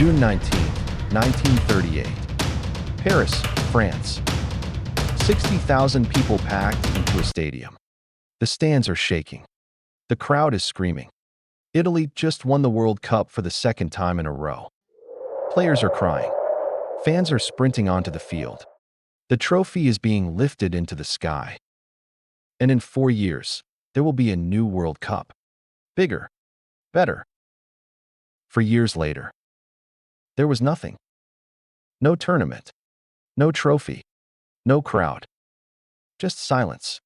June 19, 1938. Paris, France. 60,000 people packed into a stadium. The stands are shaking. The crowd is screaming. Italy just won the World Cup for the second time in a row. Players are crying. Fans are sprinting onto the field. The trophy is being lifted into the sky. And in 4 years, there will be a new World Cup. Bigger. Better. For years later, there was nothing. No tournament. No trophy. No crowd. Just silence.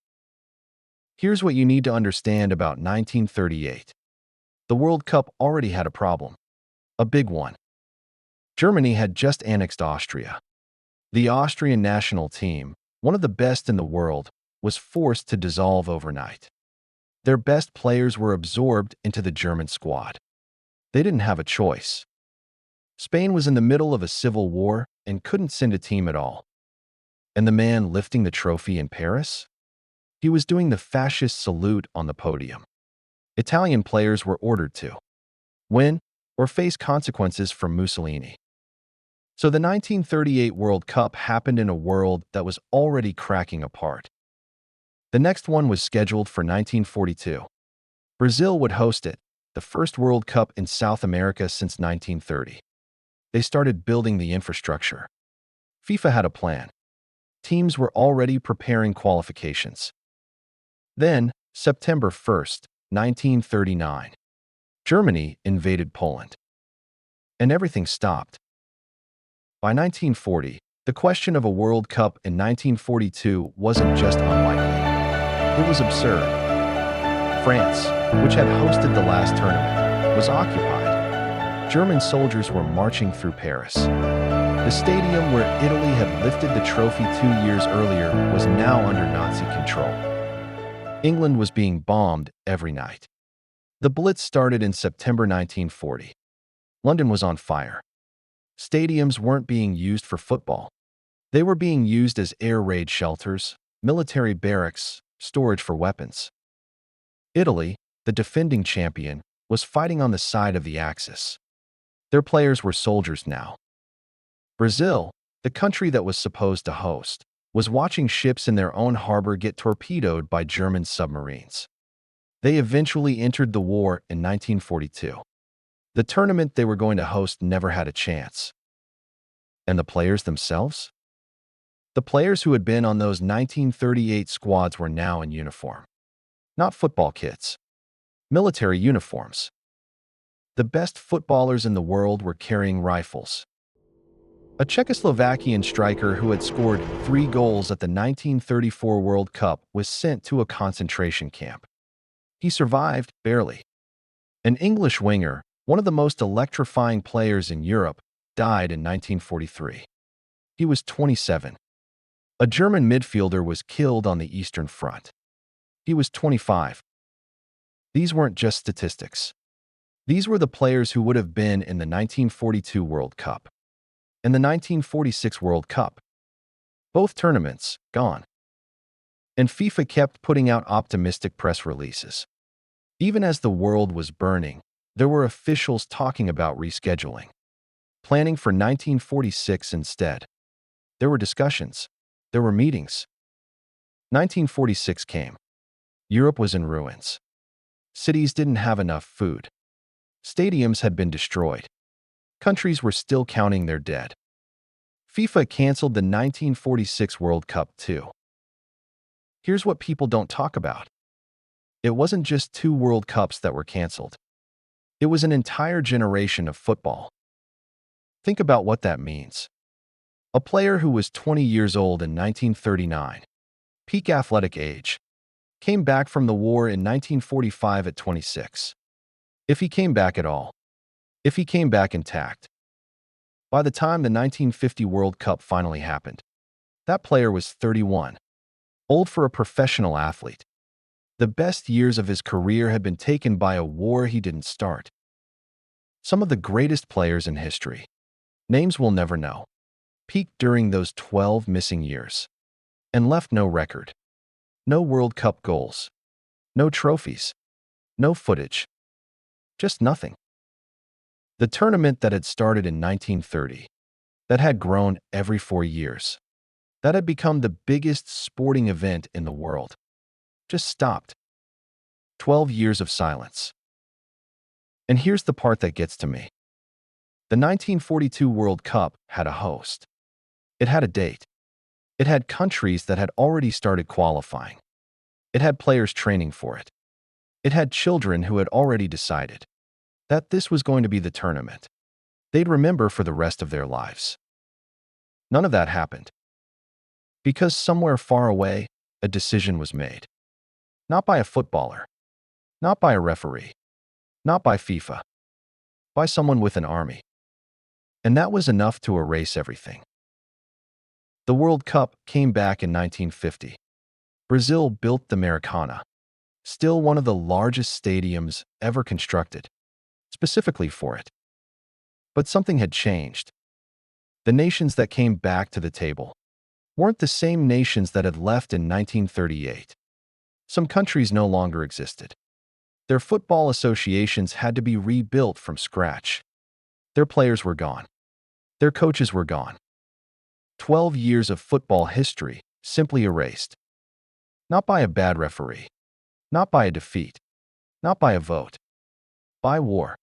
Here's what you need to understand about 1938. The World Cup already had a problem. A big one. Germany had just annexed Austria. The Austrian national team, one of the best in the world, was forced to dissolve overnight. Their best players were absorbed into the German squad. They didn't have a choice. Spain was in the middle of a civil war and couldn't send a team at all. And the man lifting the trophy in Paris? He was doing the fascist salute on the podium. Italian players were ordered to win or face consequences from Mussolini. So the 1938 World Cup happened in a world that was already cracking apart. The next one was scheduled for 1942. Brazil would host it, the first World Cup in South America since 1930. They started building the infrastructure. FIFA had a plan. Teams were already preparing qualifications. Then, September 1st, 1939, Germany invaded Poland. And everything stopped. By 1940, the question of a World Cup in 1942 wasn't just unlikely. It was absurd. France, which had hosted the last tournament, was occupied. German soldiers were marching through Paris. The stadium where Italy had lifted the trophy 2 years earlier was now under Nazi control. England was being bombed every night. The Blitz started in September 1940. London was on fire. Stadiums weren't being used for football. They were being used as air raid shelters, military barracks, storage for weapons. Italy, the defending champion, was fighting on the side of the Axis. Their players were soldiers now. Brazil, the country that was supposed to host, was watching ships in their own harbor get torpedoed by German submarines. They eventually entered the war in 1942. The tournament they were going to host never had a chance. And the players themselves? The players who had been on those 1938 squads were now in uniform. Not football kits. Military uniforms. The best footballers in the world were carrying rifles. A Czechoslovakian striker who had scored 3 goals at the 1934 World Cup was sent to a concentration camp. He survived, barely. An English winger, one of the most electrifying players in Europe, died in 1943. He was 27. A German midfielder was killed on the Eastern Front. He was 25. These weren't just statistics. These were the players who would have been in the 1942 World Cup and the 1946 World Cup. Both tournaments, gone. And FIFA kept putting out optimistic press releases. Even as the world was burning, there were officials talking about rescheduling, planning for 1946 instead. There were discussions. There were meetings. 1946 came. Europe was in ruins. Cities didn't have enough food. Stadiums had been destroyed. Countries were still counting their dead. FIFA canceled the 1946 World Cup too. Here's what people don't talk about. It wasn't just 2 World Cups that were canceled. It was an entire generation of football. Think about what that means. A player who was 20 years old in 1939, peak athletic age, came back from the war in 1945 at 26. If he came back at all. If he came back intact. By the time the 1950 World Cup finally happened, that player was 31. Old for a professional athlete. The best years of his career had been taken by a war he didn't start. Some of the greatest players in history, names we'll never know, peaked during those 12 missing years and left no record. No World Cup goals. No trophies. No footage. Just nothing. The tournament that had started in 1930, that had grown every 4 years, that had become the biggest sporting event in the world, just stopped. 12 years of silence. And here's the part that gets to me. The 1942 World Cup had a host. It had a date. It had countries that had already started qualifying. It had players training for it. It had children who had already decided that this was going to be the tournament they'd remember for the rest of their lives. None of that happened. Because somewhere far away, a decision was made. Not by a footballer, not by a referee, not by FIFA, by someone with an army. And that was enough to erase everything. The World Cup came back in 1950. Brazil built the Maracanã, still one of the largest stadiums ever constructed, specifically for it. But something had changed. The nations that came back to the table weren't the same nations that had left in 1938. Some countries no longer existed. Their football associations had to be rebuilt from scratch. Their players were gone. Their coaches were gone. 12 years of football history simply erased. Not by a bad referee, not by a defeat, not by a vote, by war.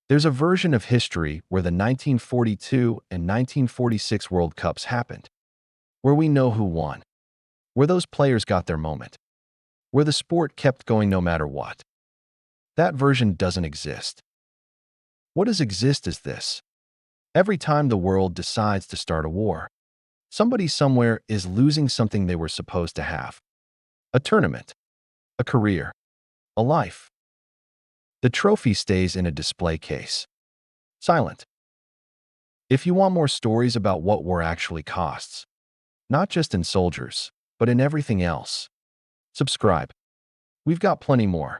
There's a version of history where the 1942 and 1946 World Cups happened, where we know who won, where those players got their moment, where the sport kept going no matter what. That version doesn't exist. What does exist is this. Every time the world decides to start a war, somebody somewhere is losing something they were supposed to have. A tournament, a career, a life. The trophy stays in a display case, silent. If you want more stories about what war actually costs, not just in soldiers, but in everything else, subscribe. We've got plenty more.